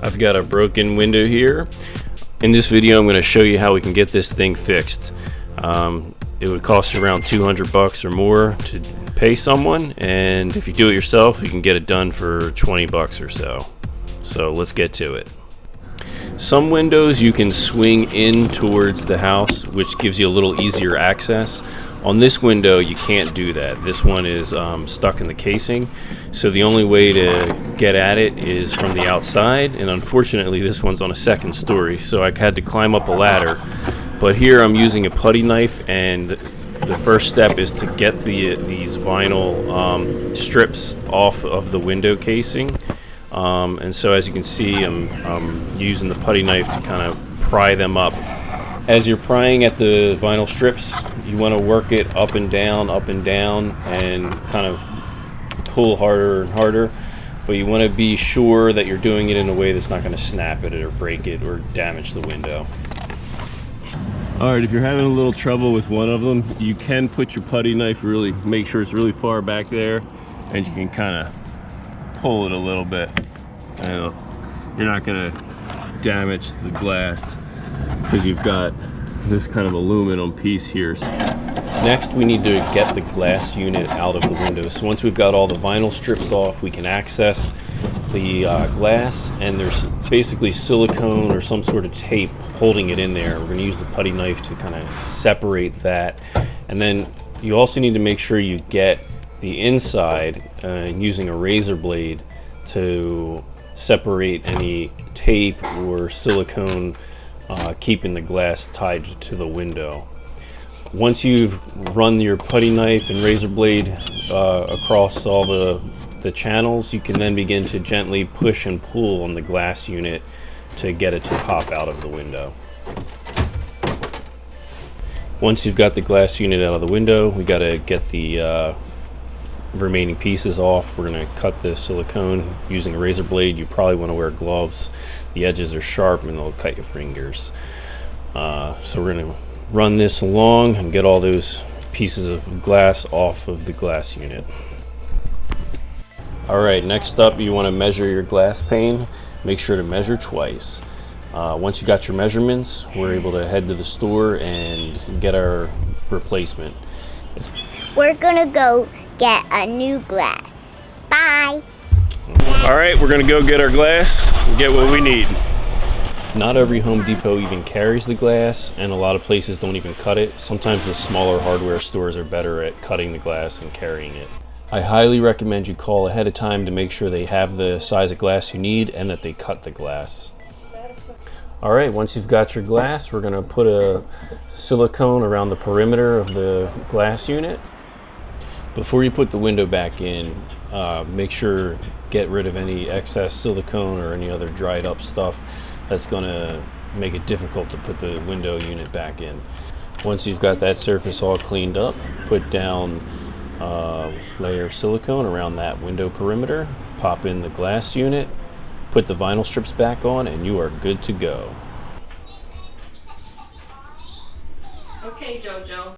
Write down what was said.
I've got a broken window here. In this video I'm going to show you how we can get this thing fixed. It would cost you around 200 bucks or more to pay someone, and if you do it yourself you can get it done for 20 bucks or so. So let's get to it. Some windows you can swing in towards the house, which gives you a little easier access. On this window you can't do that. This one is stuck in the casing, so the only way to get at it is from the outside, and unfortunately this one's on a second story, so I had to climb up a ladder. But here I'm using a putty knife, and the first step is to get these vinyl strips off of the window casing. And so as you can see, I'm using the putty knife to kind of pry them up. As you're prying at the vinyl strips, you want to work it up and down, and kind of pull harder and harder. But you want to be sure that you're doing it in a way that's not going to snap it or break it or damage the window. Alright, if you're having a little trouble with one of them, you can put your putty knife, really make sure it's really far back there, and you can kind of pull it a little bit. You're not going to damage the glass because you've got this kind of aluminum piece here. Next, we need to get the glass unit out of the window. So once we've got all the vinyl strips off, we can access the glass, and there's basically silicone or some sort of tape holding it in there. We're going to use the putty knife to kind of separate that, and then you also need to make sure you get the inside using a razor blade to separate any tape or silicone keeping the glass tied to the window. Once you've run your putty knife and razor blade across all the channels, you can then begin to gently push and pull on the glass unit to get it to pop out of the window. Once you've got the glass unit out of the window, we got to get the remaining pieces off. We're going to cut the silicone using a razor blade. You probably want to wear gloves. The edges are sharp and they'll cut your fingers. So we're going to run this along and get all those pieces of glass off of the glass unit. Alright, next up you want to measure your glass pane. Make sure to measure twice. Once you got your measurements, we're able to head to the store and get our replacement. We're gonna go get a new glass. Bye! Alright, we're gonna go get our glass and get what we need. Not every Home Depot even carries the glass, and a lot of places don't even cut it. Sometimes the smaller hardware stores are better at cutting the glass and carrying it. I highly recommend you call ahead of time to make sure they have the size of glass you need and that they cut the glass. Alright, once you've got your glass, we're going to put a silicone around the perimeter of the glass unit. Before you put the window back in, make sure get rid of any excess silicone or any other dried up stuff that's going to make it difficult to put the window unit back in. Once you've got that surface all cleaned up, put down layer of silicone around that window perimeter, pop in the glass unit, put the vinyl strips back on, and you are good to go. Okay, Jojo.